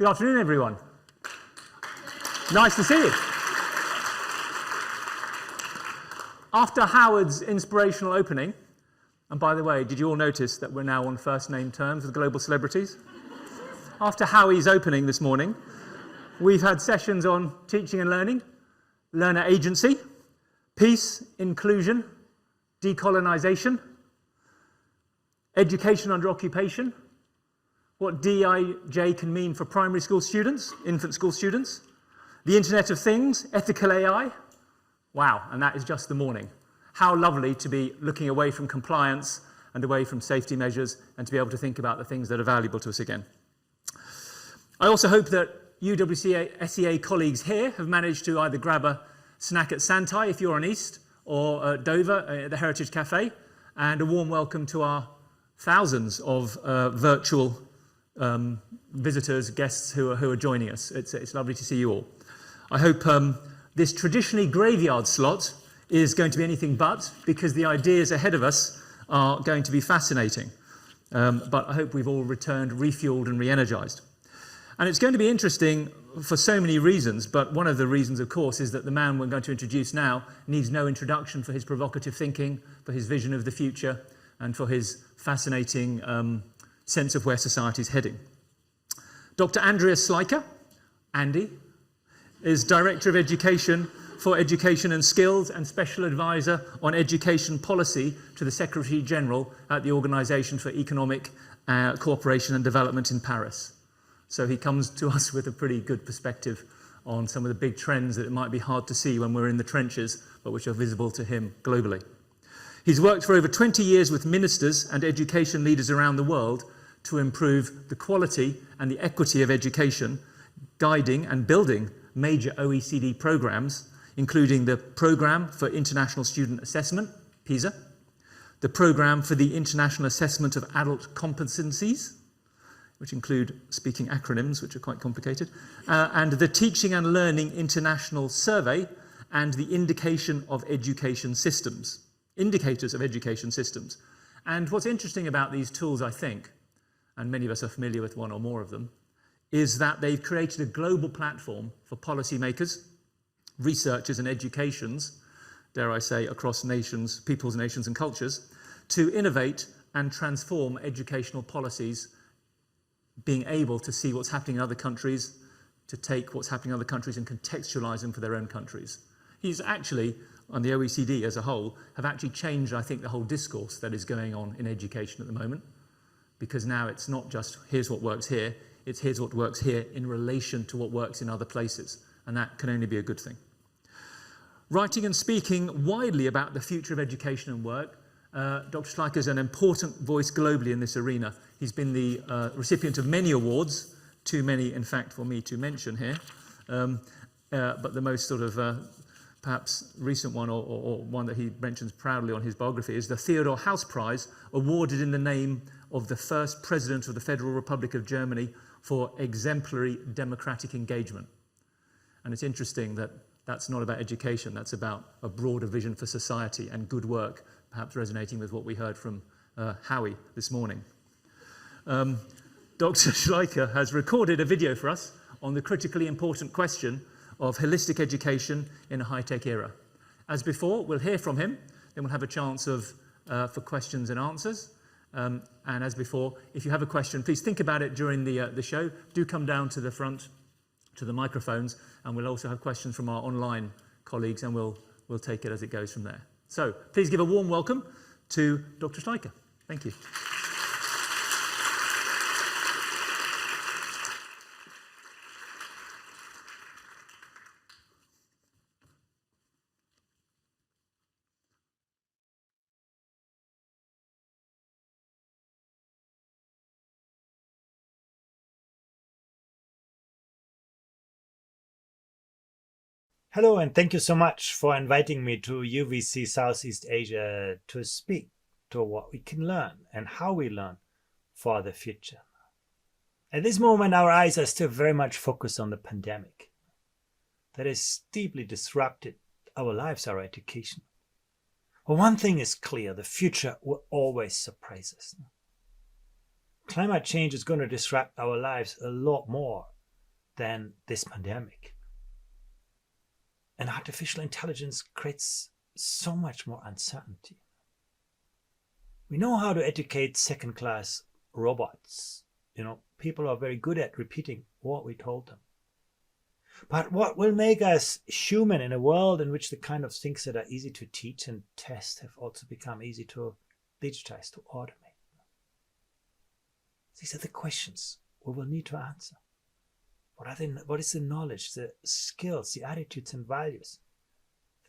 Good afternoon, everyone. Nice to see you. After Howard's inspirational opening, and by the way, did you all notice that we're now on first name terms with global celebrities? After Howie's opening this morning, we've had sessions on teaching and learning, learner agency, peace, inclusion, decolonization, education under occupation, what DIJ can mean for primary school students, infant school students, the Internet of Things, ethical AI. Wow, and that is just the morning. How lovely to be looking away from compliance and away from safety measures and to be able to think about the things that are valuable to us again. I also hope that Uwcsea colleagues here have managed to either grab a snack at Santai if you're on East, or Dover at the Heritage Cafe, and a warm welcome to our thousands of virtual visitors, guests who are joining us. It's lovely to see you all. I hope this traditionally graveyard slot is going to be anything but, because the ideas ahead of us are going to be fascinating. But I hope we've all returned refueled and re-energized. And it's going to be interesting for so many reasons, but one of the reasons, of course, is that the man we're going to introduce now needs no introduction for his provocative thinking, for his vision of the future, and for his fascinating sense of where society is heading. Dr. Andreas Schleicher, Andy, is Director of Education for Education and Skills and Special Advisor on Education Policy to the Secretary General at the Organization for Economic Cooperation and Development in Paris. So he comes to us with a pretty good perspective on some of the big trends that it might be hard to see when we're in the trenches, but which are visible to him globally. He's worked for over 20 years with ministers and education leaders around the world to improve the quality and the equity of education, guiding and building major OECD programs, including the Programme for International Student Assessment, PISA, the Programme for the International Assessment of Adult Competencies, which include speaking acronyms, which are quite complicated, and the Teaching and Learning International Survey, and the Indicators of Education Systems. And what's interesting about these tools, I think, and many of us are familiar with one or more of them, is that they've created a global platform for policymakers, researchers and educations, dare I say, across nations, peoples, nations and cultures, to innovate and transform educational policies, being able to see what's happening in other countries, to take what's happening in other countries and contextualize them for their own countries. He's actually, on the OECD as a whole, have actually changed, I think, the whole discourse that is going on in education at the moment, because now it's not just here's what works here, it's here's what works here in relation to what works in other places, and that can only be a good thing. Writing and speaking widely about the future of education and work, Dr. Schleicher is an important voice globally in this arena. He's been the recipient of many awards, too many, in fact, for me to mention here, but the most sort of perhaps recent one, or one that he mentions proudly on his biography, is the Theodor Heuss Prize, awarded in the name of the first President of the Federal Republic of Germany for exemplary democratic engagement. And it's interesting that that's not about education, that's about a broader vision for society and good work, perhaps resonating with what we heard from Howie this morning. Dr. Schleicher has recorded a video for us on the critically important question of holistic education in a high-tech era. As before, we'll hear from him, then we'll have a chance for questions and answers. And as before, if you have a question, please think about it during the show. Do come down to the front, to the microphones, and we'll also have questions from our online colleagues, and we'll take it as it goes from there. So please give a warm welcome to Dr. Schleicher. Thank you. Hello, and thank you so much for inviting me to UWC Southeast Asia to speak to what we can learn and how we learn for the future. At this moment, our eyes are still very much focused on the pandemic that has deeply disrupted our lives, our education. Well, one thing is clear, the future will always surprise us. Climate change is going to disrupt our lives a lot more than this pandemic. And artificial intelligence creates so much more uncertainty. We know how to educate second-class robots. People are very good at repeating what we told them. But what will make us human in a world in which the kind of things that are easy to teach and test have also become easy to digitize, to automate? These are the questions we will need to answer. What is the knowledge, the skills, the attitudes and values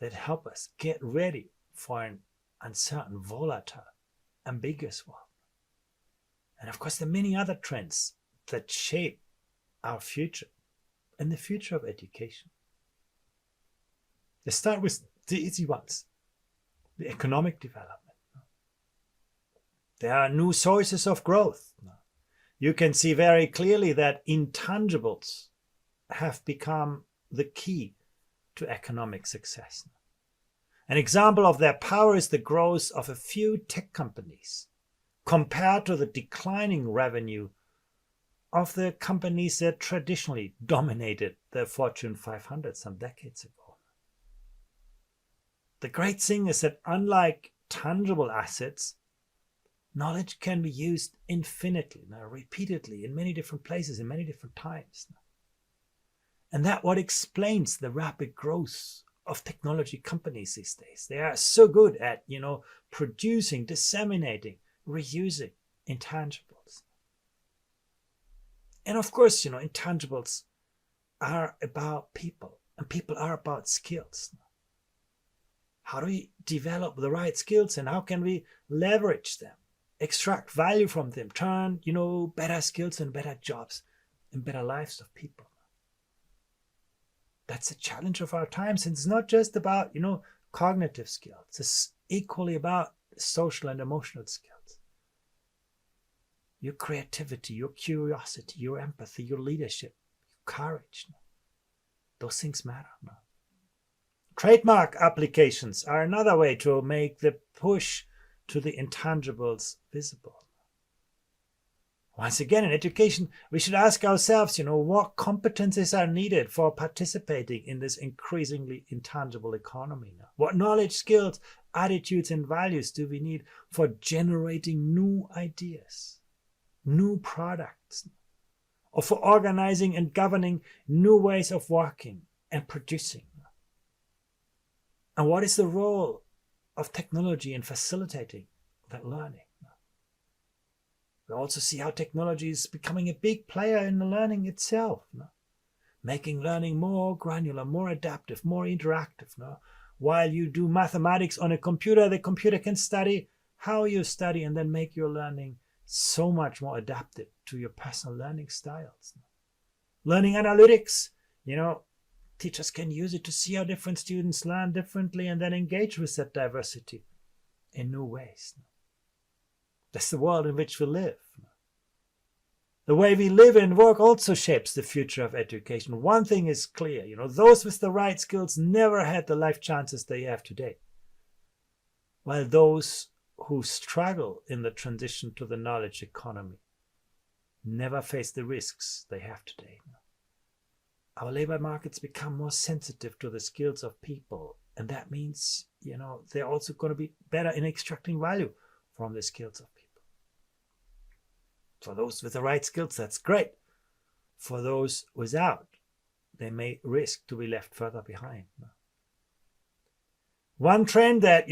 that help us get ready for an uncertain, volatile, ambiguous world? And of course, there are many other trends that shape our future and the future of education. Let's start with the easy ones, the economic development. There are new sources of growth. You can see very clearly that intangibles have become the key to economic success. An example of their power is the growth of a few tech companies compared to the declining revenue of the companies that traditionally dominated the Fortune 500 some decades ago. The great thing is that unlike tangible assets, knowledge can be used infinitely, repeatedly, in many different places, in many different times. And that's what explains the rapid growth of technology companies these days. They are so good at, producing, disseminating, reusing intangibles. And of course, intangibles are about people, and people are about skills. How do we develop the right skills, and how can we leverage them, extract value from them, turn, better skills and better jobs and better lives of people? That's the challenge of our times. And it's not just about, cognitive skills. It's equally about social and emotional skills. Your creativity, your curiosity, your empathy, your leadership, your courage. Those things matter. Trademark applications are another way to make the push to the intangibles visible. Once again, in education, we should ask ourselves, what competencies are needed for participating in this increasingly intangible economy now? What knowledge, skills, attitudes, and values do we need for generating new ideas, new products, or for organizing and governing new ways of working and producing? And what is the role of technology in facilitating that learning? We also see how technology is becoming a big player in the learning itself, making learning more granular, more adaptive, more interactive. While you do mathematics on a computer, the computer can study how you study and then make your learning so much more adapted to your personal learning styles. Learning analytics, teachers can use it to see how different students learn differently and then engage with that diversity in new ways. That's the world in which we live. The way we live and work also shapes the future of education. One thing is clear, those with the right skills never had the life chances they have today, while those who struggle in the transition to the knowledge economy never face the risks they have today. Our labor markets become more sensitive to the skills of people, and that means, they're also going to be better in extracting value from the skills of people. For those with the right skills, that's great. For those without, they may risk to be left further behind. One trend that,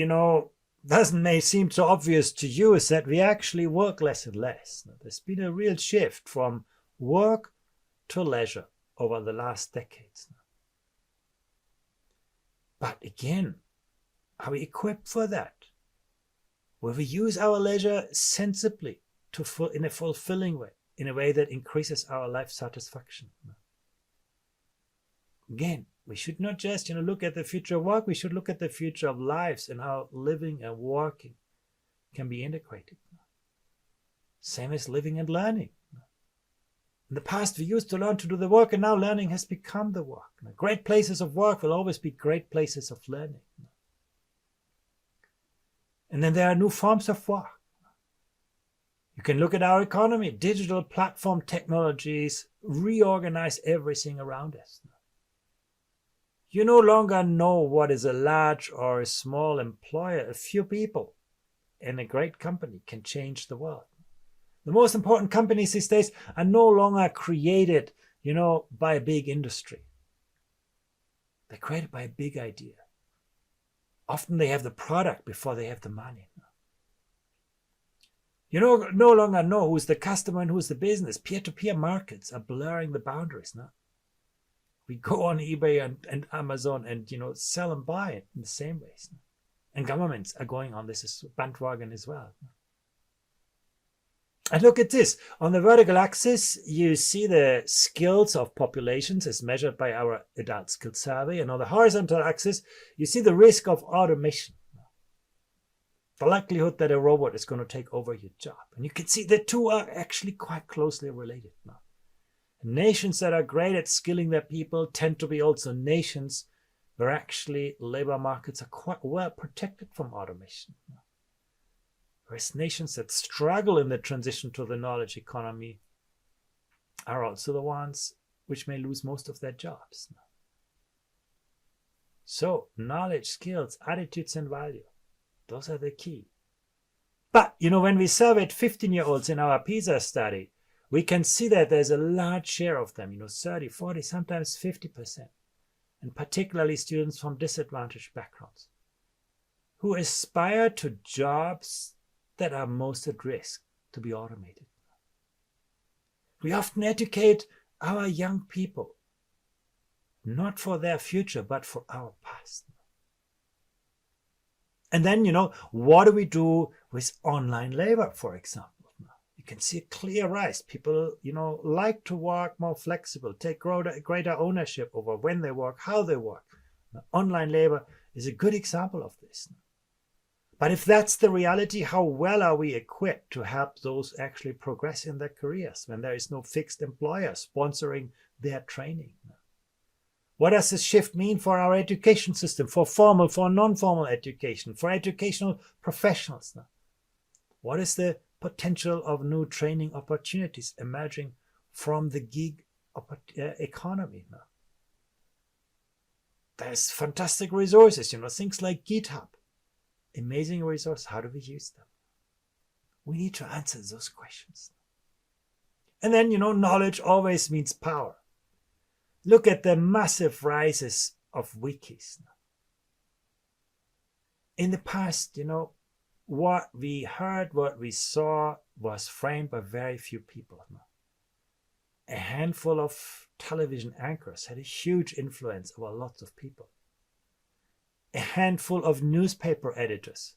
may seem so obvious to you is that we actually work less and less. There's been a real shift from work to leisure over the last decades. But again, are we equipped for that? Will we use our leisure sensibly in a fulfilling way, in a way that increases our life satisfaction? Again, we should not just look at the future of work, we should look at the future of lives and how living and working can be integrated. Same as living and learning. In the past, we used to learn to do the work, and now learning has become the work. Great places of work will always be great places of learning. And then there are new forms of work. You can look at our economy. Digital platform technologies reorganize everything around us. You no longer know what is a large or a small employer. A few people in a great company can change the world. The most important companies these days are no longer created, by a big industry. They're created by a big idea. Often they have the product before they have the money. You no longer know who's the customer and who's the business. Peer-to-peer markets are blurring the boundaries. No? We go on eBay and Amazon and sell and buy it in the same ways. No? And governments are going on this bandwagon as well. No? And look at this. On the vertical axis, you see the skills of populations as measured by our adult skills survey. And on the horizontal axis, you see the risk of automation. The likelihood that a robot is going to take over your job. And you can see the two are actually quite closely related now. Nations that are great at skilling their people tend to be also nations where actually labor markets are quite well protected from automation. Whereas nations that struggle in the transition to the knowledge economy are also the ones which may lose most of their jobs. So knowledge, skills, attitudes, and value. Those are the key. But, when we surveyed 15-year-olds in our PISA study, we can see that there's a large share of them, 30, 40, sometimes 50%, and particularly students from disadvantaged backgrounds, who aspire to jobs that are most at risk to be automated. We often educate our young people, not for their future, but for our past. And then, what do we do with online labor, for example? You can see a clear rise. People, like to work more flexible, take greater ownership over when they work, how they work. Now, online labor is a good example of this. But if that's the reality, how well are we equipped to help those actually progress in their careers when there is no fixed employer sponsoring their training? What does this shift mean for our education system, for formal, for non-formal education, for educational professionals? What is the potential of new training opportunities emerging from the gig economy now? There's fantastic resources, things like GitHub. Amazing resource. How do we use them? We need to answer those questions. And then, knowledge always means power. Look at the massive rises of wikis. In the past, what we heard, what we saw was framed by very few people. A handful of television anchors had a huge influence over lots of people. A handful of newspaper editors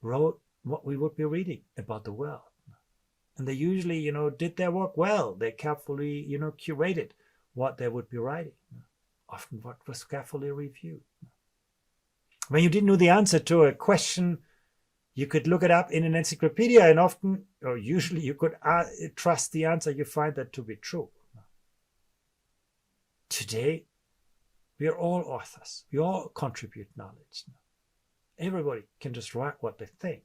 wrote what we would be reading about the world. And they usually, did their work well. They carefully, curated what they would be writing. Often what was carefully reviewed. When you didn't know the answer to a question, you could look it up in an encyclopedia, and often, or usually, you could trust the answer. You find that to be true. Today, we are all authors. We all contribute knowledge. Everybody can just write what they think.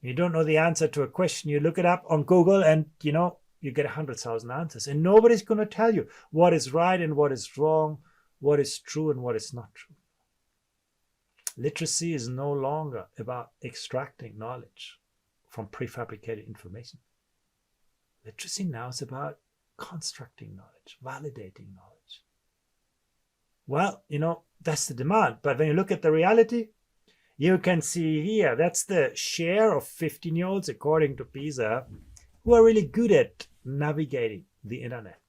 You don't know the answer to a question, you look it up on Google and, you get 100,000 answers. And nobody's going to tell you what is right and what is wrong, what is true and what is not true. Literacy is no longer about extracting knowledge from prefabricated information. Literacy now is about constructing knowledge, validating knowledge. Well, that's the demand. But when you look at the reality, you can see here, that's the share of 15-year-olds, according to PISA, who are really good at navigating the internet.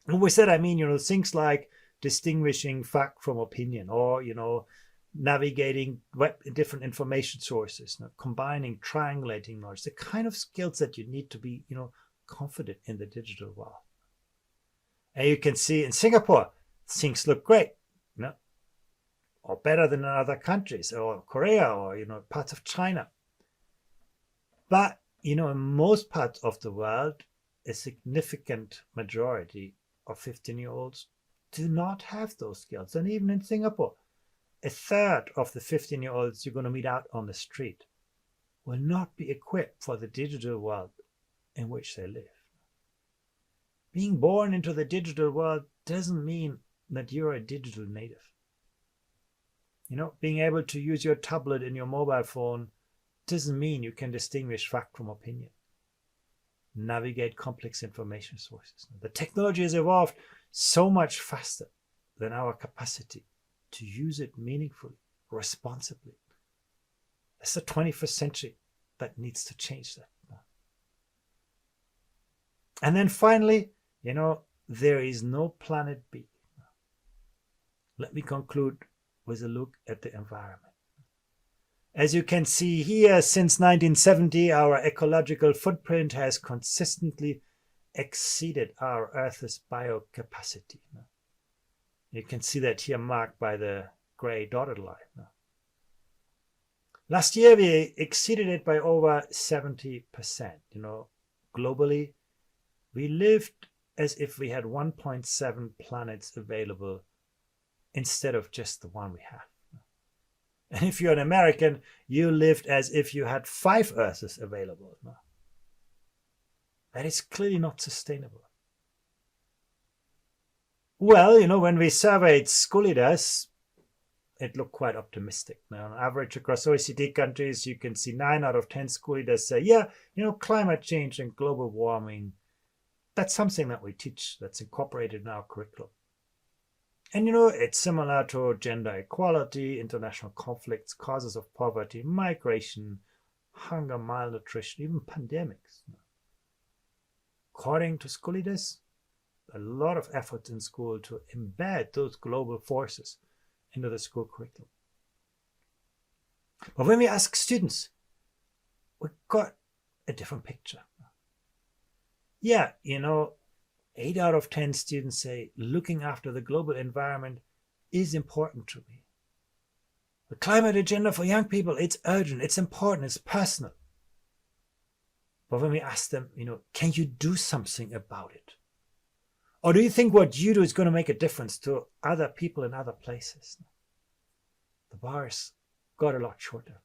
And with that, I mean, things like distinguishing fact from opinion, or, navigating different information sources, combining, triangulating knowledge, the kind of skills that you need to be, confident in the digital world. And you can see in Singapore, things look great, or better than in other countries, or Korea, or, parts of China. But, in most parts of the world, a significant majority of 15-year-olds do not have those skills. And even in Singapore, a third of the 15-year-olds you're going to meet out on the street will not be equipped for the digital world in which they live. Being born into the digital world doesn't mean that you're a digital native. Being able to use your tablet and your mobile phone doesn't mean you can distinguish fact from opinion, navigate complex information sources. The technology has evolved so much faster than our capacity to use it meaningfully, responsibly. It's the 21st century that needs to change that. And then finally, there is no planet B. Let me conclude with a look at the environment. As you can see here, since 1970, our ecological footprint has consistently exceeded our Earth's biocapacity. You can see that here marked by the gray dotted line. Last year, we exceeded it by over 70%. Globally, we lived as if we had 1.7 planets available instead of just the one we have. And if you're an American, you lived as if you had 5 Earths available. That is clearly not sustainable. Well, when we surveyed school leaders, it looked quite optimistic. Now, on average across OECD countries, you can see 9 out of 10 school leaders say, yeah, climate change and global warming, that's something that we teach, that's incorporated in our curriculum. And it's similar to gender equality, international conflicts, causes of poverty, migration, hunger, malnutrition, even pandemics. According to school leaders, a lot of effort in school to embed those global forces into the school curriculum. But when we ask students, we got a different picture. Yeah, 8 out of 10 students say looking after the global environment is important to me. The climate agenda for young people, it's urgent, it's important, it's personal. But when we ask them, can you do something about it? Or do you think what you do is going to make a difference to other people in other places? The bars got a lot shorter.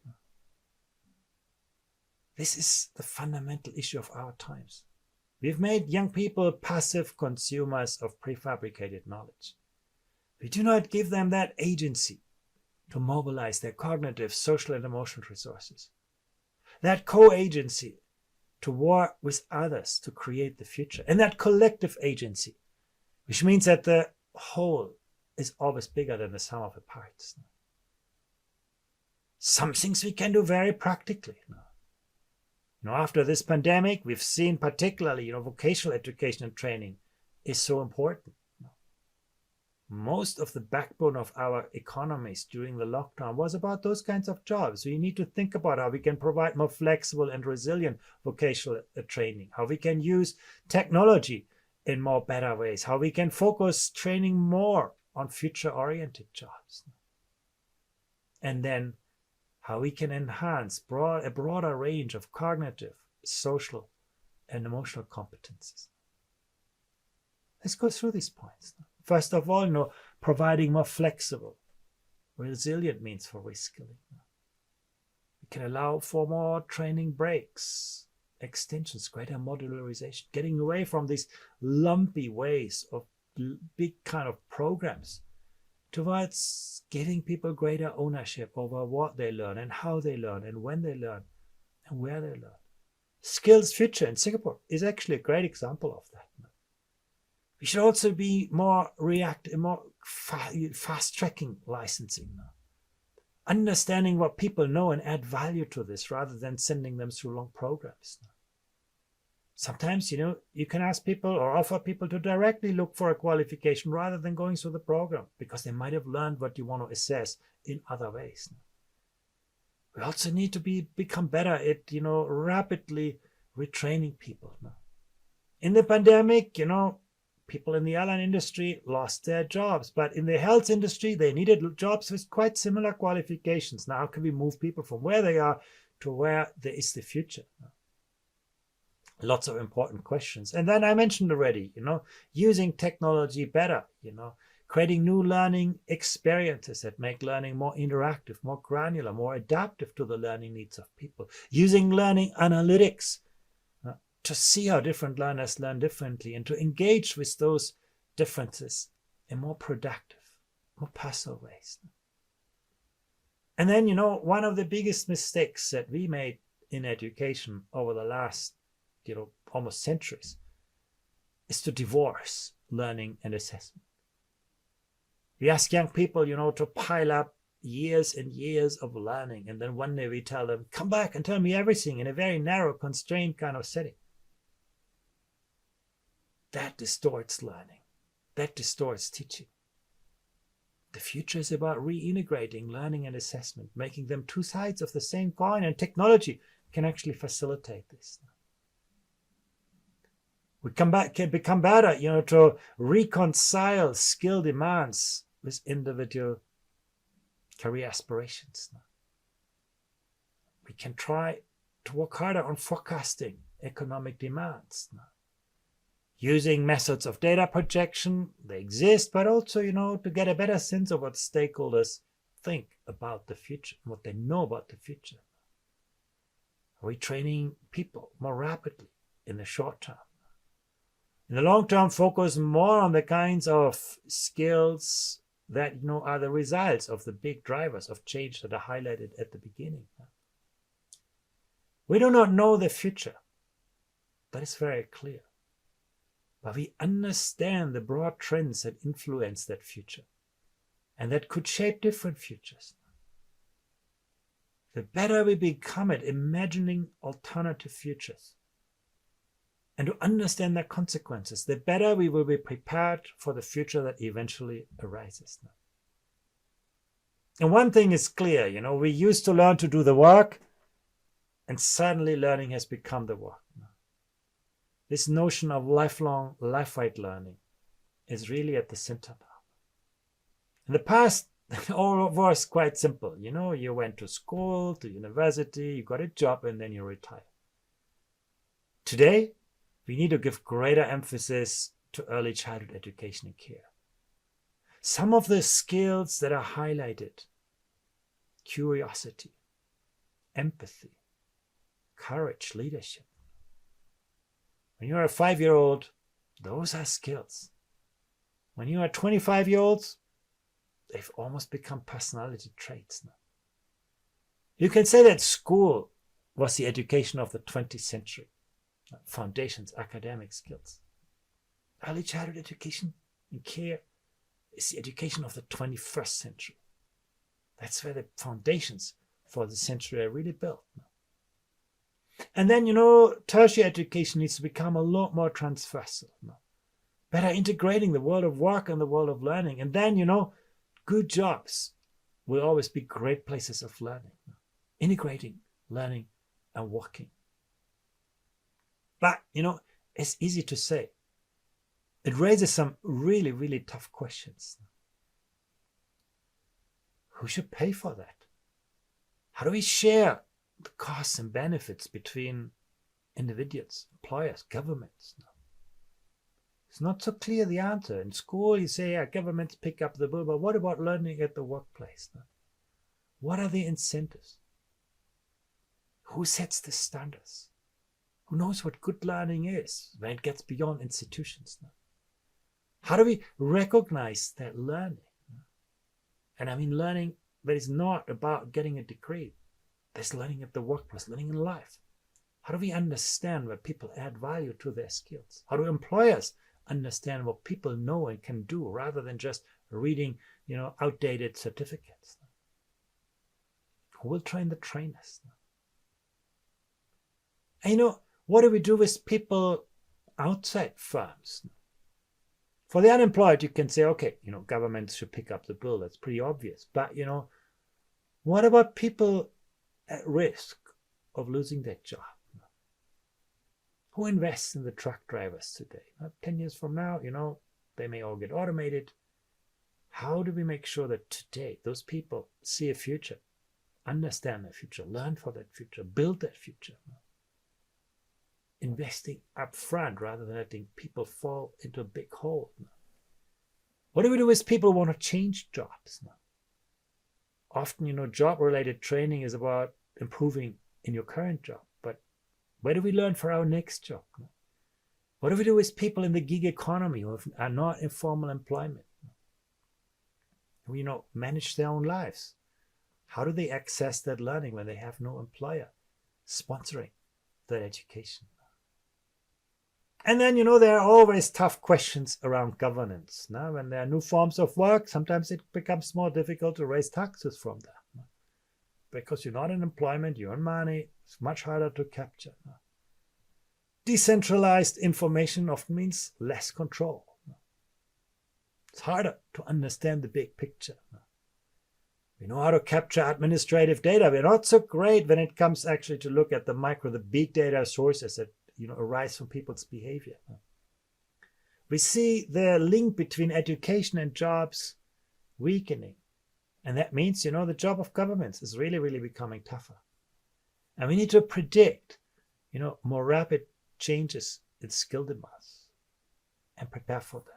This is the fundamental issue of our times. We've made young people passive consumers of prefabricated knowledge. We do not give them that agency to mobilize their cognitive, social, and emotional resources. That co-agency to work with others to create the future. And that collective agency, which means that the whole is always bigger than the sum of the parts. Some things we can do very practically. After this pandemic, we've seen particularly, vocational education and training is so important. Most of the backbone of our economies during the lockdown was about those kinds of jobs. We need to think about how we can provide more flexible and resilient vocational training, how we can use technology in more better ways, how we can focus training more on future-oriented jobs. And then how we can enhance a broader range of cognitive, social, and emotional competencies. Let's go through these points. First of all, providing more flexible, resilient means for reskilling. We can allow for more training breaks, extensions, greater modularization, getting away from these lumpy ways of big kind of programs towards giving people greater ownership over what they learn and how they learn and when they learn and where they learn. Skills Future in Singapore is actually a great example of that. We should also be more fast-tracking licensing now. Understanding what people know and add value to this rather than sending them through long programs. Sometimes, you can ask people or offer people to directly look for a qualification rather than going through the program because they might have learned what you want to assess in other ways. We also need to become better at, rapidly retraining people. In the pandemic, people in the airline industry lost their jobs, but in the health industry, they needed jobs with quite similar qualifications. Now, how can we move people from where they are to where there is the future? Lots of important questions. And then I mentioned already, using technology better, creating new learning experiences that make learning more interactive, more granular, more adaptive to the learning needs of people, using learning analytics to see how different learners learn differently and to engage with those differences in more productive, more personal ways. And then, one of the biggest mistakes that we made in education over the last, almost centuries is to divorce learning and assessment. We ask young people, to pile up years and years of learning. And then one day we tell them, come back and tell me everything in a very narrow, constrained kind of setting. That distorts learning. That distorts teaching. The future is about reintegrating learning and assessment, making them two sides of the same coin, and technology can actually facilitate this. We can become better, to reconcile skill demands with individual career aspirations. We can try to work harder on forecasting economic demands. Using methods of data projection, they exist, but also, to get a better sense of what stakeholders think about the future, what they know about the future. Are we training people more rapidly in the short term? In the long term, focus more on the kinds of skills that, are the results of the big drivers of change that are highlighted at the beginning. We do not know the future. That is very clear. But we understand the broad trends that influence that future and that could shape different futures. The better we become at imagining alternative futures and to understand their consequences, the better we will be prepared for the future that eventually arises. And one thing is clear, we used to learn to do the work, and suddenly learning has become the work. This notion of lifelong, life-wide learning is really at the center now. In the past, all was quite simple. You went to school, to university, you got a job, and then you retire. Today, we need to give greater emphasis to early childhood education and care. Some of the skills that are highlighted: curiosity, empathy, courage, leadership. When you're a 5-year-old, those are skills. When you are 25-year-olds, they've almost become personality traits now. You can say that school was the education of the 20th century. Foundations, academic skills. Early childhood education and care is the education of the 21st century. That's where the foundations for the century are really built. And then, tertiary education needs to become a lot more transversal. Better integrating the world of work and the world of learning. And then, good jobs will always be great places of learning. Integrating learning and working. But, it's easy to say. It raises some really, really tough questions. Who should pay for that? How do we share the costs and benefits between individuals, employers, governments? It's not so clear, the answer. In school, you say, governments pick up the bill, but what about learning at the workplace? What are the incentives? Who sets the standards? Who knows what good learning is when it gets beyond institutions? How do we recognize that learning? And I mean learning that is not about getting a degree. There's learning at the workplace, learning in life. How do we understand where people add value to their skills? How do employers understand what people know and can do rather than just reading, outdated certificates? Who will train the trainers? And what do we do with people outside firms? For the unemployed, you can say, okay, governments should pick up the bill. That's pretty obvious. But, what about people at risk of losing their job? Who invests in the truck drivers today? 10 years from now, they may all get automated. How do we make sure that today those people see a future, understand their future, learn for that future, build that future? Investing up front rather than letting people fall into a big hole. What do we do with people who want to change jobs now? Often, job-related training is about improving in your current job, but where do we learn for our next job? What do we do with people in the gig economy who are not in formal employment? Who, manage their own lives? How do they access that learning when they have no employer sponsoring that education? And then, there are always tough questions around governance. Now, when there are new forms of work, sometimes it becomes more difficult to raise taxes from that. Because you're not in employment, you earn money, it's much harder to capture. Decentralized information often means less control. It's harder to understand the big picture. We know how to capture administrative data. We're not so great when it comes actually to look at the big data sources that arise from people's behavior. We see the link between education and jobs weakening. And that means, the job of governments is really, really becoming tougher. And we need to predict, more rapid changes in skill demands and prepare for them.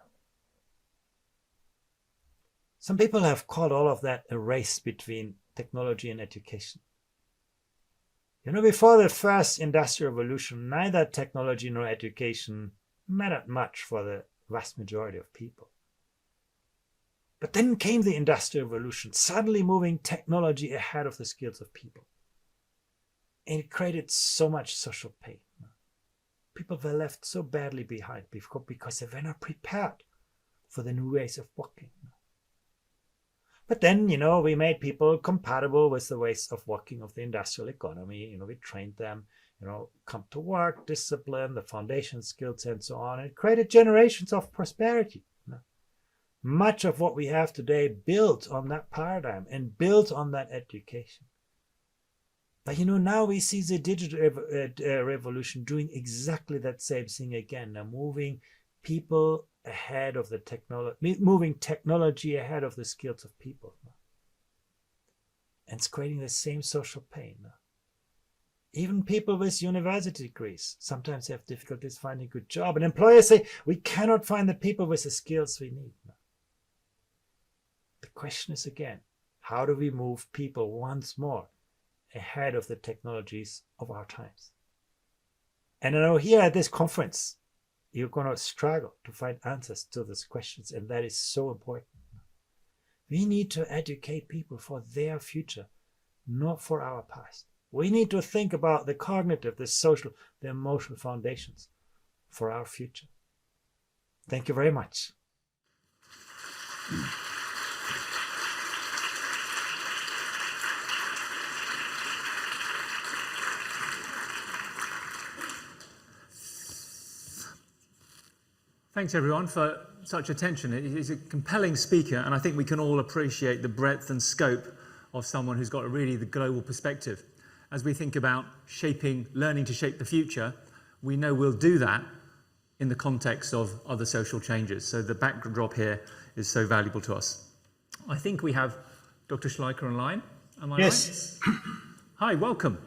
Some people have called all of that a race between technology and education. Before the first industrial revolution, neither technology nor education mattered much for the vast majority of people. But then came the industrial revolution, suddenly moving technology ahead of the skills of people. And it created so much social pain. People were left so badly behind because they were not prepared for the new ways of working. But then, we made people compatible with the ways of working of the industrial economy. We trained them, come to work, discipline, the foundation skills, and so on. It created generations of prosperity. Much of what we have today built on that paradigm and built on that education. But, now we see the digital revolution doing exactly that same thing again. Now moving people ahead of the technology, moving technology ahead of the skills of people. And it's creating the same social pain. Even people with university degrees sometimes have difficulties finding a good job. And employers say, we cannot find the people with the skills we need. The question is again, how do we move people once more ahead of the technologies of our times? And I know here at this conference, you're going to struggle to find answers to these questions, and that is so important. We need to educate people for their future, not for our past. We need to think about the cognitive, the social, the emotional foundations for our future. Thank you very much. Thanks everyone for such attention. He's a compelling speaker, and I think we can all appreciate the breadth and scope of someone who's got really the global perspective. As we think about learning to shape the future, we know we'll do that in the context of other social changes. So the backdrop here is so valuable to us. I think we have Dr. Schleicher online. Am I Yes. right? Hi, welcome.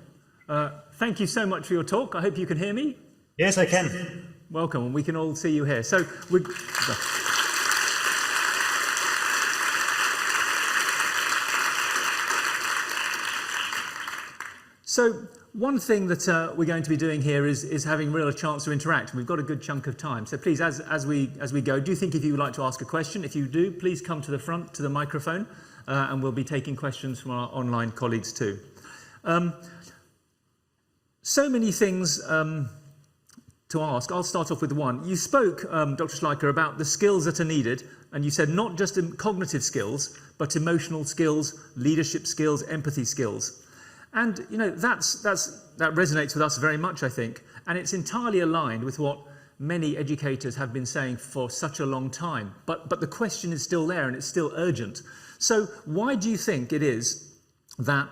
Thank you so much for your talk. I hope you can hear me. Yes, I can. Welcome, and we can all see you here. So one thing that we're going to be doing here is having a chance to interact. We've got a good chunk of time. So please, as we go, do think if you would like to ask a question. If you do, please come to the front, to the microphone, and we'll be taking questions from our online colleagues too. So many things to ask. I'll start off with one. You spoke, Dr. Schleicher, about the skills that are needed, and you said not just cognitive skills, but emotional skills, leadership skills, empathy skills. And that resonates with us very much, I think, and it's entirely aligned with what many educators have been saying for such a long time. But the question is still there, and it's still urgent. So why do you think it is that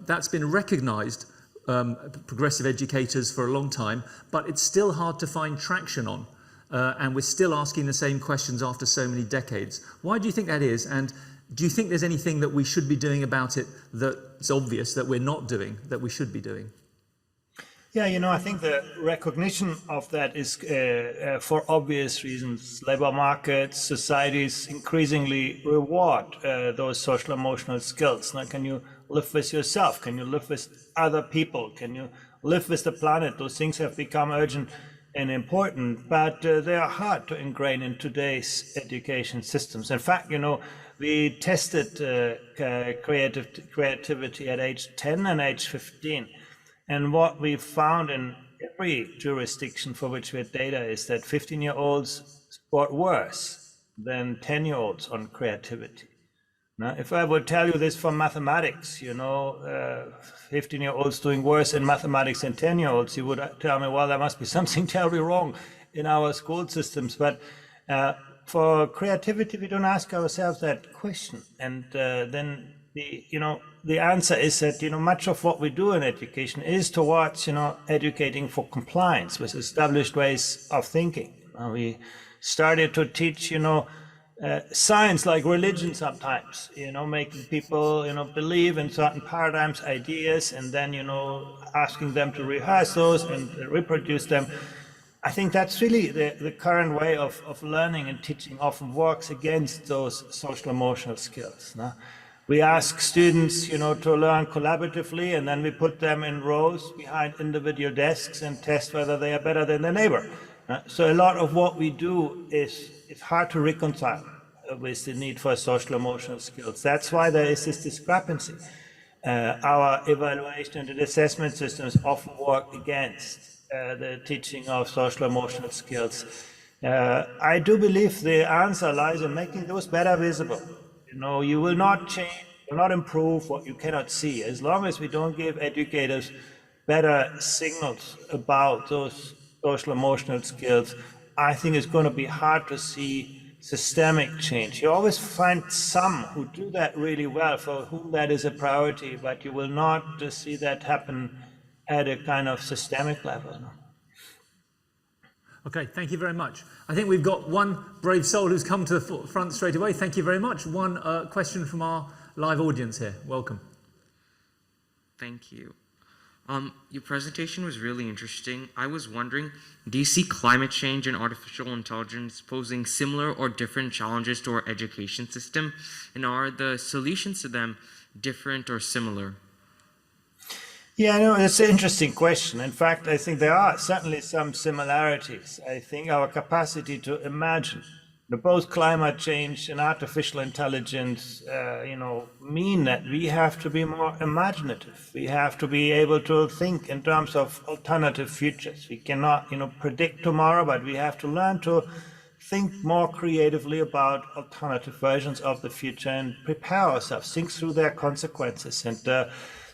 that's been recognised? Progressive educators for a long time, but it's still hard to find traction on, and we're still asking the same questions after so many decades. Why do you think that is, and do you think there's anything that we should be doing about it that's obvious that we're not doing, that we should be doing? Yeah, I think the recognition of that is for obvious reasons. Labor markets, societies increasingly reward those social emotional skills. Now, can you live with yourself? Can you live with other people? Can you live with the planet? Those things have become urgent and important, but they are hard to ingrain in today's education systems. In fact, we tested creativity at age 10 and age 15. And what we found in every jurisdiction for which we had data is that 15-year-olds scored worse than 10-year-olds on creativity. Now, if I would tell you this for mathematics, 15-year-olds doing worse in mathematics than 10-year-olds, you would tell me, well, there must be something terribly wrong in our school systems. But for creativity, we don't ask ourselves that question. And then the answer is that, much of what we do in education is towards, educating for compliance with established ways of thinking. We started to teach, science like religion sometimes, making people, believe in certain paradigms, ideas, and then, asking them to rehearse those and reproduce them. I think that's really the current way of learning and teaching often works against those social emotional skills. No? We ask students, to learn collaboratively, and then we put them in rows behind individual desks and test whether they are better than their neighbor. So a lot of what we do is hard to reconcile with the need for social emotional skills. That's why there is this discrepancy. Our evaluation and assessment systems often work against the teaching of social emotional skills. I do believe the answer lies in making those better visible. You will not change, will not improve what you cannot see. As long as we don't give educators better signals about those social emotional skills, I think it's going to be hard to see systemic change. You always find some who do that really well, for whom that is a priority, but you will not see that happen at a kind of systemic level. Okay, thank you very much. I think we've got one brave soul who's come to the front straight away. Thank you very much. One question from our live audience here. Welcome. Thank you. Your presentation was really interesting. I was wondering, do you see climate change and artificial intelligence posing similar or different challenges to our education system? And are the solutions to them different or similar? Yeah, no, it's an interesting question. In fact, I think there are certainly some similarities. I think our capacity to imagine both climate change and artificial intelligence, mean that we have to be more imaginative. We have to be able to think in terms of alternative futures. We cannot, predict tomorrow, but we have to learn to think more creatively about alternative versions of the future and prepare ourselves, think through their consequences. And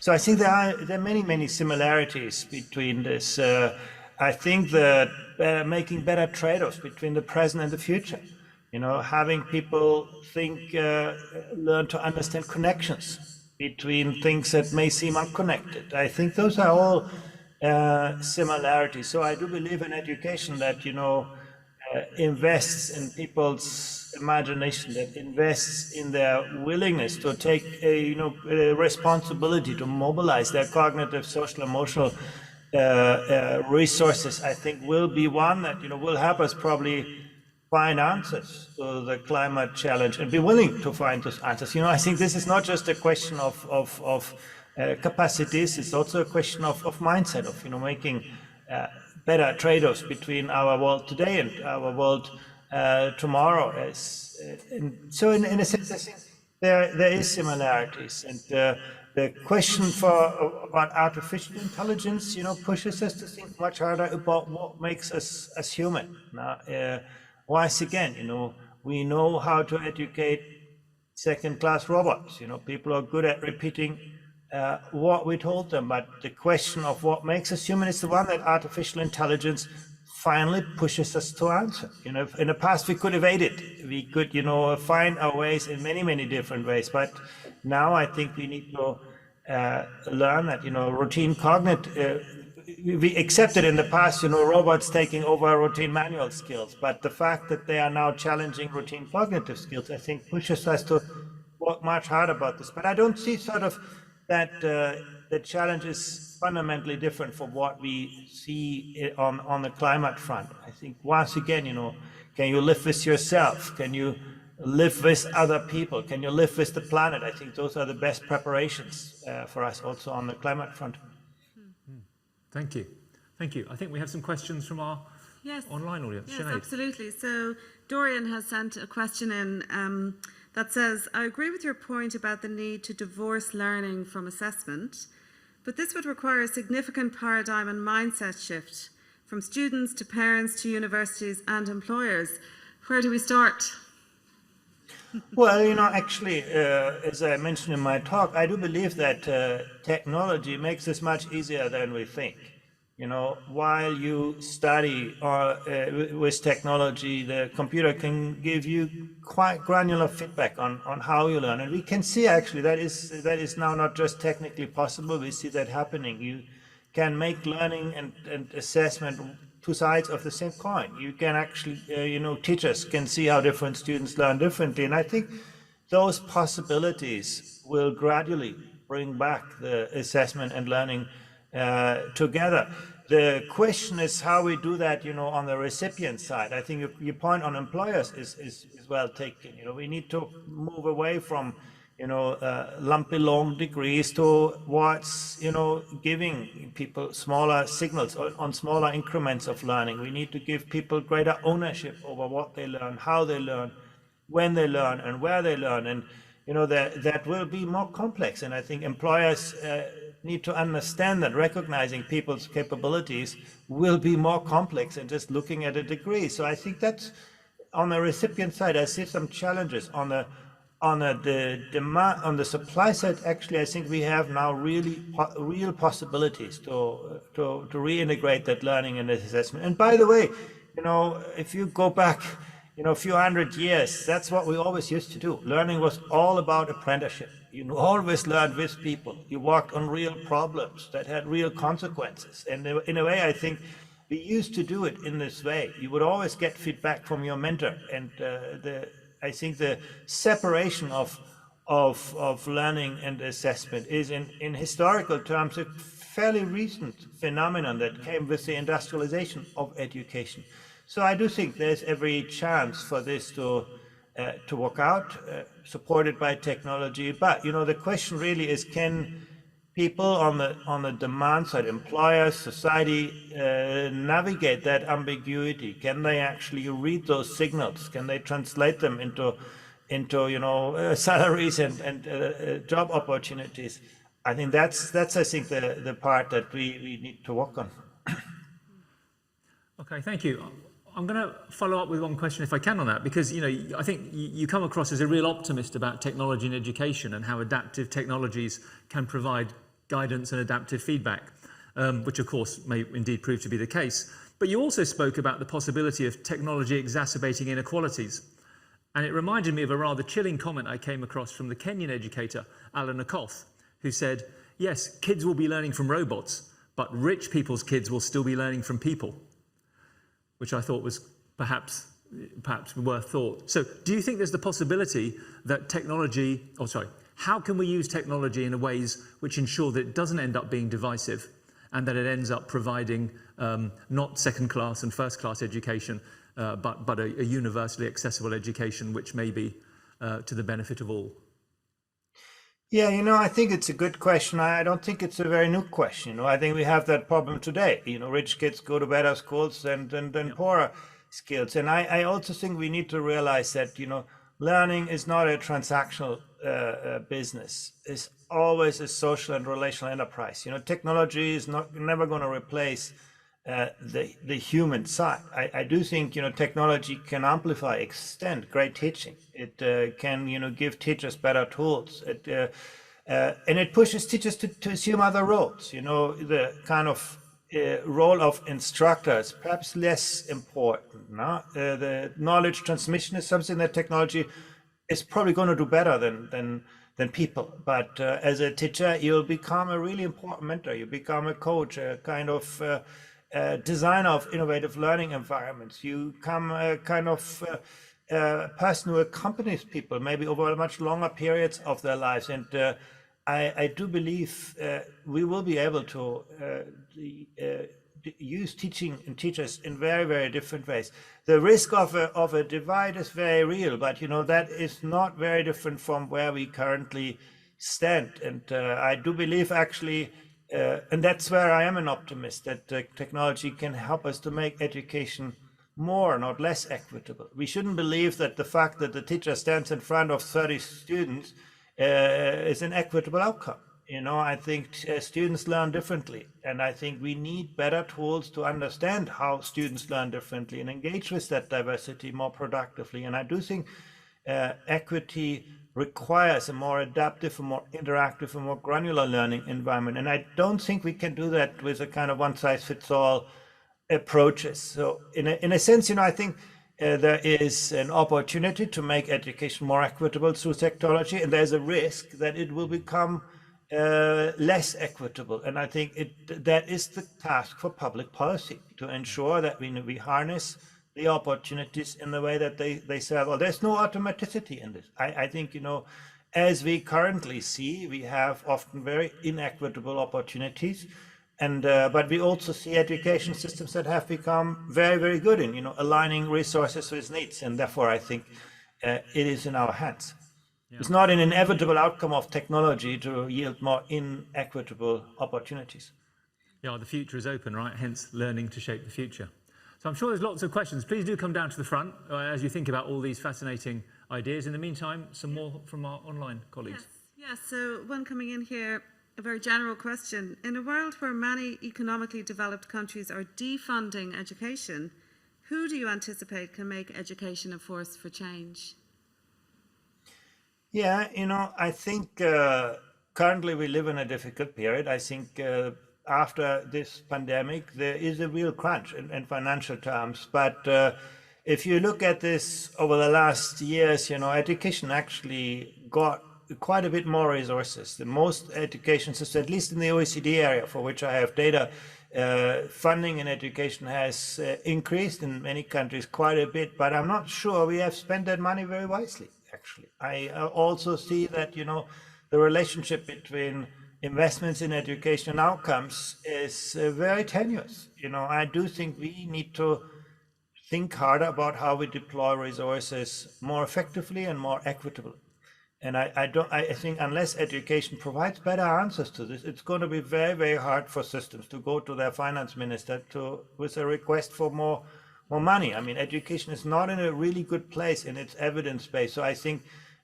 so I think there are many, many similarities between this. I think that making better trade-offs between the present and the future. Having people think, learn to understand connections between things that may seem unconnected. I think those are all similarities. So I do believe in education that, invests in people's imagination, that invests in their willingness to take a responsibility to mobilize their cognitive, social, emotional resources, I think will be one that, will help us probably find answers to the climate challenge and be willing to find those answers. I think this is not just a question of capacities, it's also a question of mindset, of, making better trade-offs between our world today and our world tomorrow. So in a sense, I think there is similarities. And the question about artificial intelligence, pushes us to think much harder about what makes us as human. Now, once again, we know how to educate second-class robots. People are good at repeating what we told them, but the question of what makes us human is the one that artificial intelligence finally pushes us to answer. In the past we could evade it. We could, find our ways in many, many different ways. But now I think we need to learn that, routine cognitive, we accepted in the past, robots taking over routine manual skills, but the fact that they are now challenging routine cognitive skills, I think pushes us to work much harder about this. But I don't see sort of that the challenge is fundamentally different from what we see on the climate front. I think once again, can you live with yourself? Can you live with other people? Can you live with the planet? I think those are the best preparations for us also on the climate front. Thank you. Thank you. I think we have some questions from our online audience. Yes, Sinead. absolutely. So Dorian has sent a question in that says, I agree with your point about the need to divorce learning from assessment, but this would require a significant paradigm and mindset shift from students to parents to universities and employers. Where do we start? Well, actually, as I mentioned in my talk, I do believe that technology makes this much easier than we think. While you study with technology, the computer can give you quite granular feedback on how you learn. And we can see actually that is now not just technically possible, we see that happening. You can make learning and assessment two sides of the same coin. You can actually, teachers can see how different students learn differently. And I think those possibilities will gradually bring back the assessment and learning together. The question is how we do that, on the recipient side. I think your point on employers is well taken. We need to move away from, lumpy long degrees towards, giving people smaller signals on smaller increments of learning. We need to give people greater ownership over what they learn, how they learn, when they learn, and where they learn. And that will be more complex. And I think employers need to understand that recognizing people's capabilities will be more complex than just looking at a degree. So I think that's on the recipient side. I see some challenges on the demand, on the supply side. Actually, I think we have now real possibilities to reintegrate that learning and assessment. And by the way, if you go back, a few hundred years, that's what we always used to do. Learning was all about apprenticeship. You always learned with people. You worked on real problems that had real consequences. And in a way, I think we used to do it in this way. You would always get feedback from your mentor. And I think the separation of learning and assessment is in historical terms a fairly recent phenomenon that came with the industrialization of education. So I do think there's every chance for this to work out, supported by technology. But the question really is, can people on the demand side, employers, society, navigate that ambiguity? Can they actually read those signals? Can they translate them into salaries and job opportunities? I think that's I think the part that we need to work on. Okay, thank you. I'm going to follow up with one question if I can on that, because I think you come across as a real optimist about technology and education and how adaptive technologies can provide guidance and adaptive feedback, which of course may indeed prove to be the case. But you also spoke about the possibility of technology exacerbating inequalities. And it reminded me of a rather chilling comment I came across from the Kenyan educator, Alan Okoth, who said, yes, kids will be learning from robots, but rich people's kids will still be learning from people, which I thought was perhaps worth thought. So do you think there's the possibility that how can we use technology in ways which ensure that it doesn't end up being divisive and that it ends up providing not second class and first class education, but a universally accessible education which may be to the benefit of all? Yeah, I think it's a good question. I don't think it's a very new question. I think we have that problem today. Rich kids go to better schools than poorer kids. And I also think we need to realize that, learning is not a transactional business. It's always a social and relational enterprise. Technology is never going to replace the human side. I do think, technology can amplify, extend great teaching. It can, give teachers better tools. And it pushes teachers to assume other roles. The kind of role of instructor is perhaps less important. No? The knowledge transmission is something that technology is probably going to do better than people. But as a teacher, you'll become a really important mentor. You become a coach, a kind of designer of innovative learning environments. You become a kind of person who accompanies people maybe over much longer periods of their lives. And I do believe we will be able to use teaching and teachers in very, very different ways. The risk of a divide is very real, but that is not very different from where we currently stand. And I do believe actually, and that's where I am an optimist, that technology can help us to make education more, not less equitable. We shouldn't believe that the fact that the teacher stands in front of 30 students is an equitable outcome. I think students learn differently, and I think we need better tools to understand how students learn differently and engage with that diversity more productively. And I do think equity requires a more adaptive, a more interactive, a more granular learning environment. And I don't think we can do that with a kind of one-size-fits-all approaches. So in a sense, I think there is an opportunity to make education more equitable through technology, and there's a risk that it will become less equitable. And I think that is the task for public policy, to ensure that we harness the opportunities in the way that they serve. Well, there's no automaticity in this. I think, as we currently see, we have often very inequitable opportunities. And but we also see education systems that have become very, very good in aligning resources with needs, and therefore I think it is in our hands. Yeah. It's not an inevitable outcome of technology to yield more inequitable opportunities. Yeah, the future is open, right? Hence, learning to shape the future. So I'm sure there's lots of questions. Please do come down to the front as you think about all these fascinating ideas. In the meantime, some more from our online colleagues. Yes. So one coming in here. A very general question. In a world where many economically developed countries are defunding education, who do you anticipate can make education a force for change? Yeah, I think currently we live in a difficult period. I think after this pandemic, there is a real crunch in financial terms. But if you look at this over the last years, education actually got quite a bit more resources. The most education systems, at least in the OECD area, for which I have data, funding in education has increased in many countries quite a bit, but I'm not sure we have spent that money very wisely, actually. I also see that, the relationship between investments in education and outcomes is very tenuous. I do think we need to think harder about how we deploy resources more effectively and more equitably. And I think unless education provides better answers to this, it's going to be very, very hard for systems to go to their finance minister with a request for more money. I mean, education is not in a really good place in its evidence base. So I think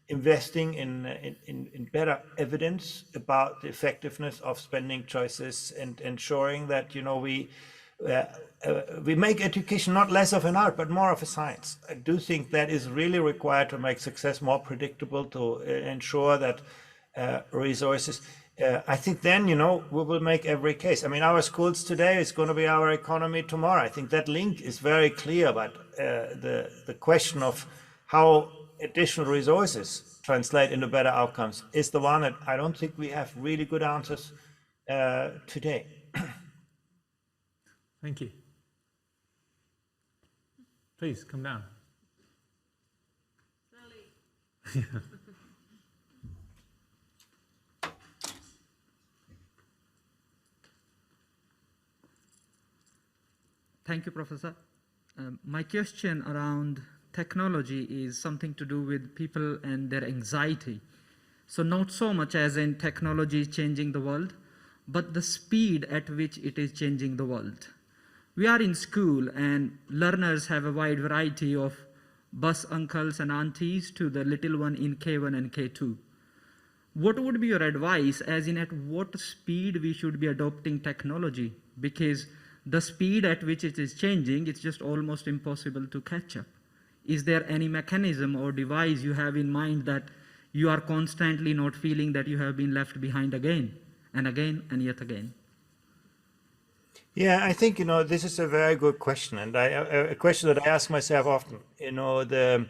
investing in better evidence about the effectiveness of spending choices and ensuring that we make education not less of an art, but more of a science. I do think that is really required to make success more predictable, to ensure that resources. I think then, we will make every case. I mean, our schools today is going to be our economy tomorrow. I think that link is very clear, but the question of how additional resources translate into better outcomes is the one that I don't think we have really good answers today. Thank you. Please come down. Slowly. Thank you, Professor. My question around technology is something to do with people and their anxiety. So not so much as in technology is changing the world, but the speed at which it is changing the world. We are in school and learners have a wide variety of bus uncles and aunties to the little one in K1 and K2. What would be your advice as in at what speed we should be adopting technology? Because the speed at which it is changing, it's just almost impossible to catch up. Is there any mechanism or device you have in mind that you are constantly not feeling that you have been left behind again and yet again? Yeah, I think, this is a very good question, and a question that I ask myself often. The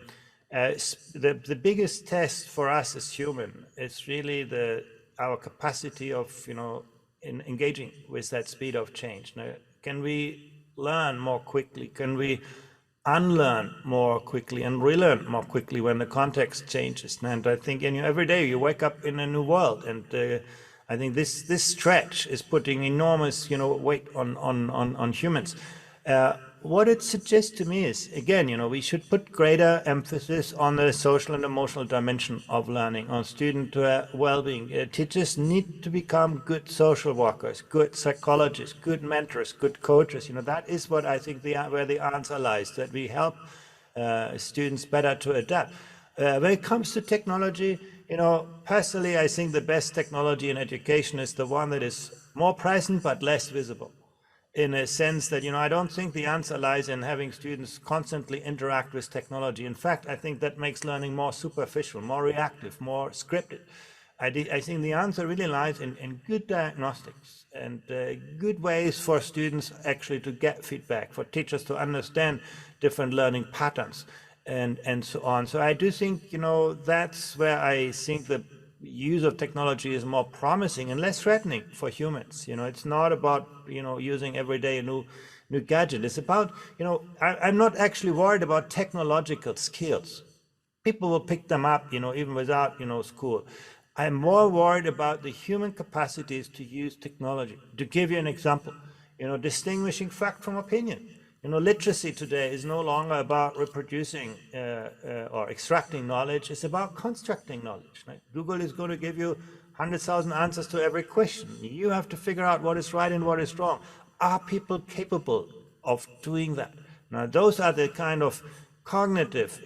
biggest test for us as human is really our capacity of, in engaging with that speed of change. Now, can we learn more quickly? Can we unlearn more quickly and relearn more quickly when the context changes. And I think every day you wake up in a new world, and I think this stretch is putting enormous weight on humans. What it suggests to me is, again, we should put greater emphasis on the social and emotional dimension of learning, on student well-being. Teachers need to become good social workers, good psychologists, good mentors, good coaches. That is what I think where the answer lies, that we help students better to adapt. When it comes to technology, personally, I think the best technology in education is the one that is more present but less visible. In a sense that, I don't think the answer lies in having students constantly interact with technology. In fact, I think that makes learning more superficial, more reactive, more scripted. I think the answer really lies in good diagnostics and good ways for students actually to get feedback, for teachers to understand different learning patterns and so on. So I do think, that's where I think the use of technology is more promising and less threatening for humans. It's not about using every day a new gadget. It's about I'm not actually worried about technological skills. People will pick them up even without school. I'm more worried about the human capacities to use technology. To give you an example, distinguishing fact from opinion. Literacy today is no longer about reproducing or extracting knowledge. It's about constructing knowledge. Right? Google is going to give you 100,000 answers to every question. You have to figure out what is right and what is wrong. Are people capable of doing that? Now, those are the kind of cognitive,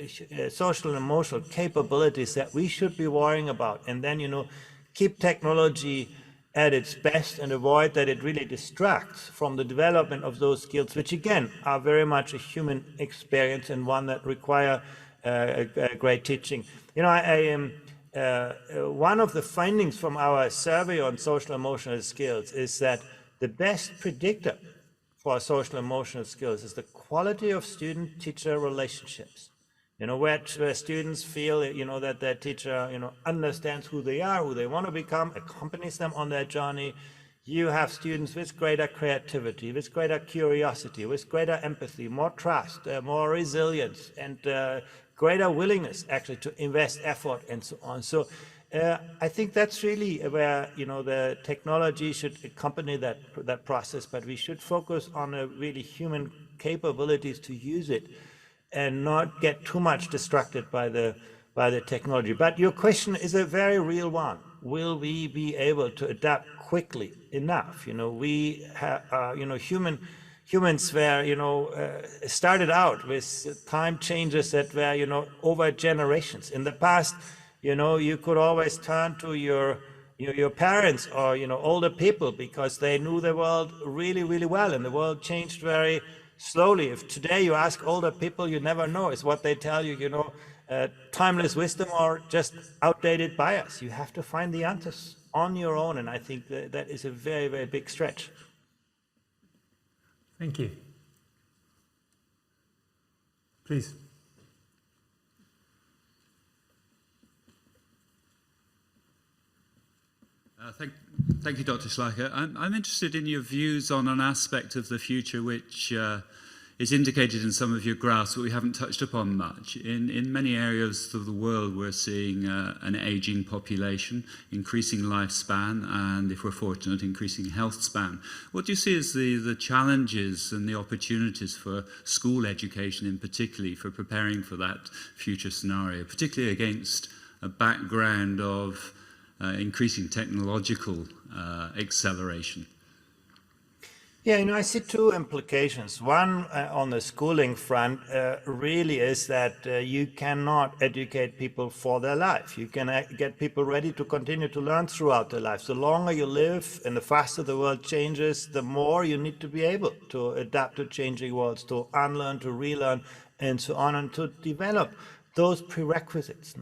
social and emotional capabilities that we should be worrying about. And then, keep technology at its best and avoid that it really distracts from the development of those skills, which again are very much a human experience and one that require great teaching. One of the findings from our survey on social emotional skills is that the best predictor for social emotional skills is the quality of student-teacher relationships. Where students feel, that their teacher, understands who they are, who they want to become, accompanies them on their journey. You have students with greater creativity, with greater curiosity, with greater empathy, more trust, more resilience, and greater willingness actually to invest effort and so on. So I think that's really where, the technology should accompany that process, but we should focus on really human capabilities to use it and not get too much distracted by the technology. But your question is a very real one. Will we be able to adapt quickly enough? We have, humans were, started out with time changes that were, over generations. In the past, you could always turn to your parents or, older people because they knew the world really, really well, and the world changed very slowly. If today you ask older people, you never know. It's what they tell you, timeless wisdom or just outdated bias. You have to find the answers on your own, and I think that is a very, very big stretch. Thank you. Please. Thank you, Dr. Schleicher. I'm interested in your views on an aspect of the future which is indicated in some of your graphs, but we haven't touched upon much. In many areas of the world, we're seeing an aging population, increasing lifespan, and if we're fortunate, increasing health span. What do you see as the challenges and the opportunities for school education in particular for preparing for that future scenario, particularly against a background of increasing technological acceleration? Yeah, I see two implications. One, on the schooling front, really is that you cannot educate people for their life. You can get people ready to continue to learn throughout their life. The longer you live and the faster the world changes, the more you need to be able to adapt to changing worlds, to unlearn, to relearn, and so on, and to develop those prerequisites.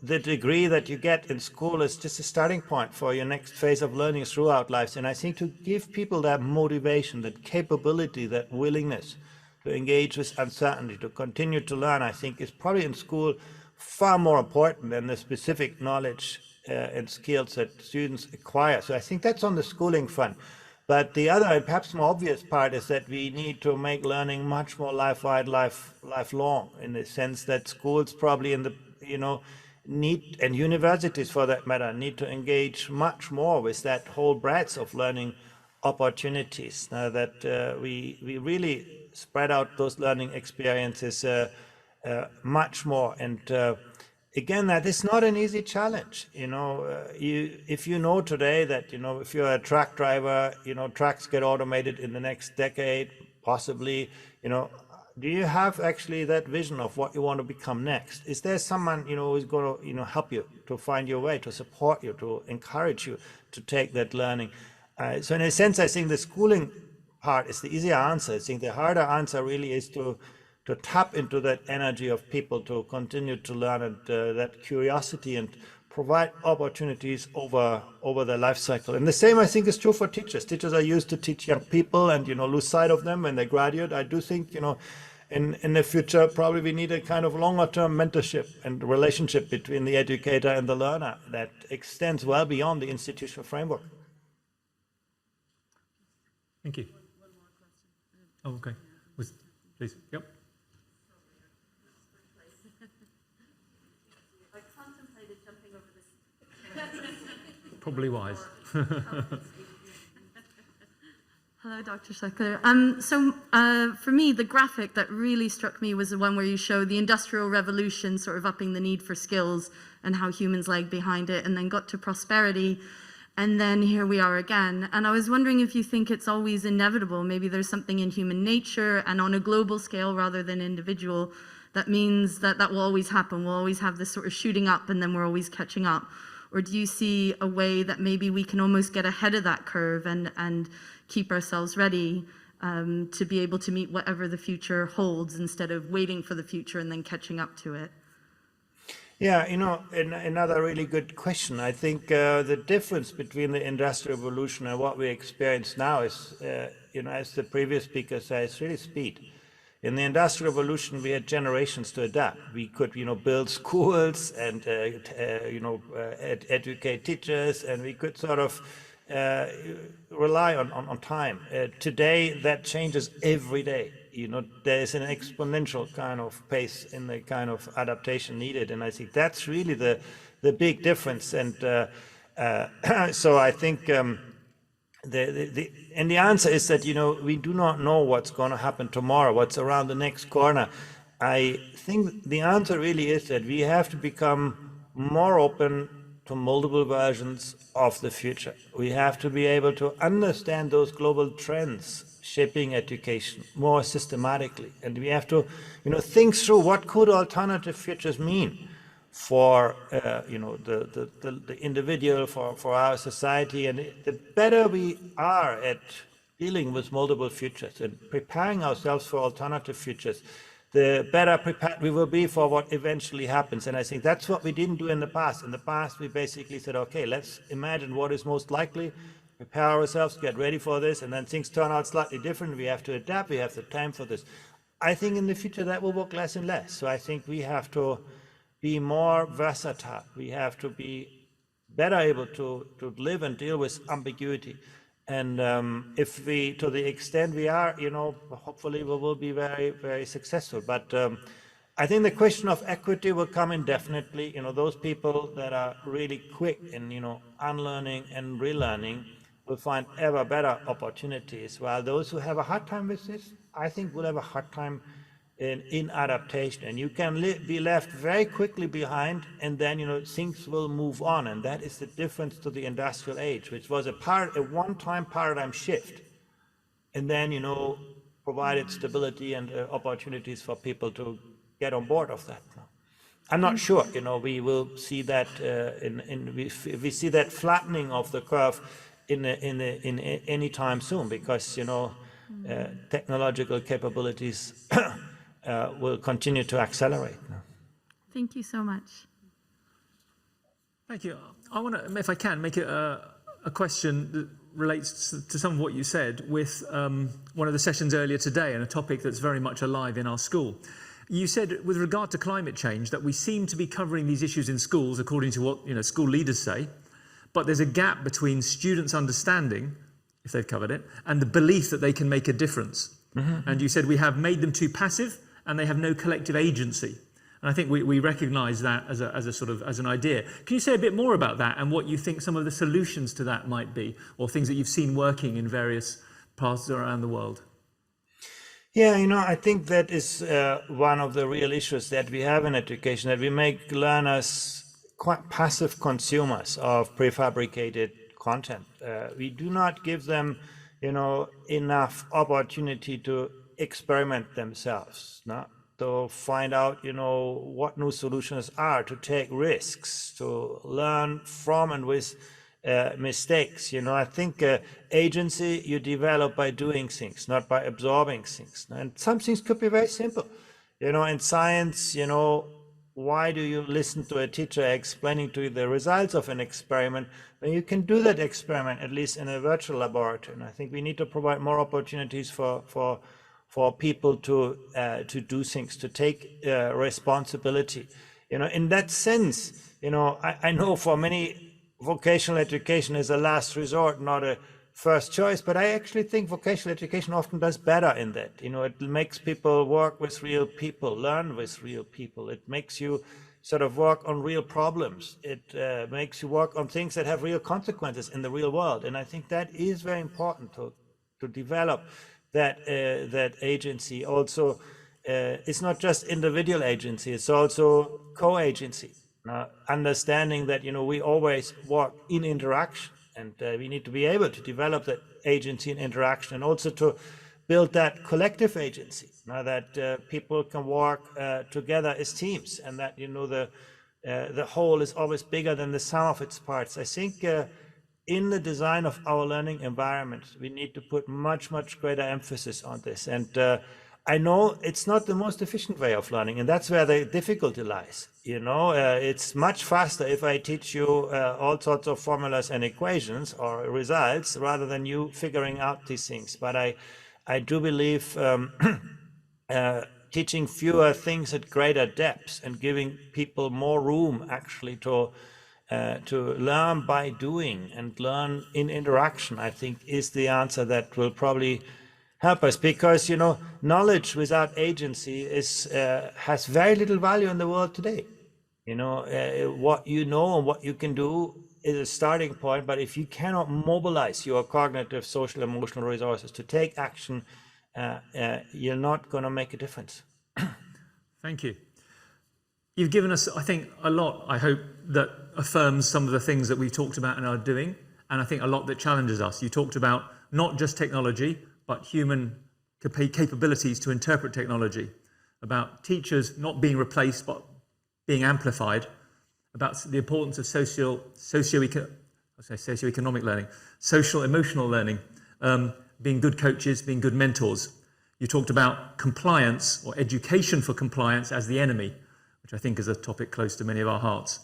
The degree that you get in school is just a starting point for your next phase of learning throughout life. And I think to give people that motivation, that capability, that willingness to engage with uncertainty, to continue to learn, I think is probably in school far more important than the specific knowledge and skills that students acquire. So I think that's on the schooling front. But the other and perhaps more obvious part is that we need to make learning much more life-wide, lifelong, in the sense that schools probably need, and universities for that matter, need to engage much more with that whole breadth of learning opportunities. Now that we really spread out those learning experiences much more. And again, that is not an easy challenge. If you know today that, if you're a truck driver, trucks get automated in the next decade, possibly, do you have actually that vision of what you want to become next? Is there someone, who's going to, help you to find your way, to support you, to encourage you to take that learning? So in a sense, I think the schooling part is the easier answer. I think the harder answer really is to tap into that energy of people to continue to learn, and that curiosity, and provide opportunities over their life cycle. And the same, I think, is true for teachers. Teachers are used to teach young people and, lose sight of them when they graduate. I do think, in the future, probably we need a kind of longer-term mentorship and relationship between the educator and the learner that extends well beyond the institutional framework. Thank you. Oh, okay. Please. Yep. I contemplated jumping over this. Probably wise. Hello, Dr. Schleicher. For me, the graphic that really struck me was the one where you show the Industrial Revolution sort of upping the need for skills and how humans lagged behind it, and then got to prosperity, and then here we are again. And I was wondering if you think it's always inevitable. Maybe there's something in human nature and on a global scale rather than individual that means that will always happen. We'll always have this sort of shooting up and then we're always catching up. Or do you see a way that maybe we can almost get ahead of that curve and keep ourselves ready to be able to meet whatever the future holds instead of waiting for the future and then catching up to it? Yeah, another really good question. I think the difference between the Industrial Revolution and what we experience now is, as the previous speaker said, it's really speed. In the Industrial Revolution, we had generations to adapt. We could, build schools and, educate teachers, and we could sort of rely on time. Today, that changes every day. There is an exponential kind of pace in the kind of adaptation needed, and I think that's really the big difference. And so I think the answer is that we do not know what's going to happen tomorrow, what's around the next corner. I think the answer really is that we have to become more open to multiple versions of the future. We have to be able to understand those global trends shaping education more systematically, and we have to think through what could alternative futures mean for the individual, for our society. And the better we are at dealing with multiple futures and preparing ourselves for alternative futures, the better prepared we will be for what eventually happens. And I think that's what we didn't do in the past. In the past, we basically said, okay, let's imagine what is most likely, prepare ourselves, get ready for this, and then things turn out slightly different. We have to adapt, we have the time for this. I think in the future that will work less and less. So I think we have to be more versatile. We have to be better able to live and deal with ambiguity. And if we, to the extent we are, hopefully we will be very, very successful. But I think the question of equity will come in definitely. Those people that are really quick in, unlearning and relearning will find ever better opportunities, while those who have a hard time with this, I think will have a hard time in adaptation. And you can be left very quickly behind, and then, things will move on. And that is the difference to the industrial age, which was a one-time paradigm shift. And then, provided stability and opportunities for people to get on board of that. I'm not sure, we will see that we see that flattening of the curve in any time soon, because technological capabilities will continue to accelerate. Thank you so much. Thank you. I want to, if I can, make it a question that relates to some of what you said with one of the sessions earlier today, and a topic that's very much alive in our school. You said, with regard to climate change, that we seem to be covering these issues in schools according to what school leaders say, but there's a gap between students' understanding if they've covered it, and the belief that they can make a difference. And you said we have made them too passive and they have no collective agency. And I think we recognize that as a sort of, as an idea. Can you say a bit more about that and what you think some of the solutions to that might be, or things that you've seen working in various parts around the world? Yeah, I think that is one of the real issues that we have in education, that we make learners quite passive consumers of prefabricated content. We do not give them, enough opportunity to experiment themselves, to find out, what new solutions are, to take risks, to learn from and with mistakes. I think agency you develop by doing things, not by absorbing things. And some things could be very simple. In science, why do you listen to a teacher explaining to you the results of an experiment when you can do that experiment, at least in a virtual laboratory? And I think we need to provide more opportunities for people to do things, to take responsibility. In that sense, I know for many vocational education is a last resort, not a first choice, but I actually think vocational education often does better in that. It makes people work with real people, learn with real people. It makes you sort of work on real problems. It makes you work on things that have real consequences in the real world. And I think that is very important to develop that agency. Also, it's not just individual agency, it's also co-agency. Understanding that we always work in interaction, and we need to be able to develop that agency and interaction, and also to build that collective agency, that people can work together as teams, and that the whole is always bigger than the sum of its parts. I think in the design of our learning environment, we need to put much greater emphasis on this. And I know it's not the most efficient way of learning, and that's where the difficulty lies. It's much faster if I teach you all sorts of formulas and equations or results rather than you figuring out these things. But I do believe teaching fewer things at greater depths and giving people more room actually to learn by doing and learn in interaction, I think, is the answer that will probably help us, because knowledge without agency has very little value in the world today. What you know and what you can do is a starting point, but if you cannot mobilize your cognitive, social, emotional resources to take action, you're not going to make a difference. Thank you. You've given us, I think, a lot, I hope, that affirms some of the things that we've talked about and are doing, and I think a lot that challenges us. You talked about not just technology, but human capabilities to interpret technology, about teachers not being replaced, but being amplified, about the importance of socioeconomic learning, social emotional learning, being good coaches, being good mentors. You talked about compliance, or education for compliance, as the enemy, which I think is a topic close to many of our hearts.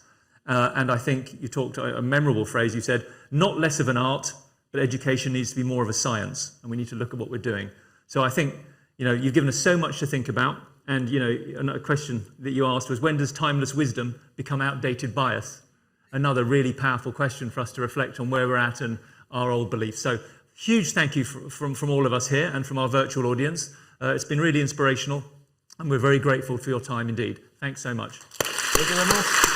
And I think you talked a memorable phrase. You said, not less of an art, but education needs to be more of a science, and we need to look at what we're doing. So I think, you've given us so much to think about. And, a question that you asked was, when does timeless wisdom become outdated bias? Another really powerful question for us to reflect on where we're at and our old beliefs. So huge thank you from all of us here and from our virtual audience. It's been really inspirational, and we're very grateful for your time indeed. Thanks so much. Thank you very much.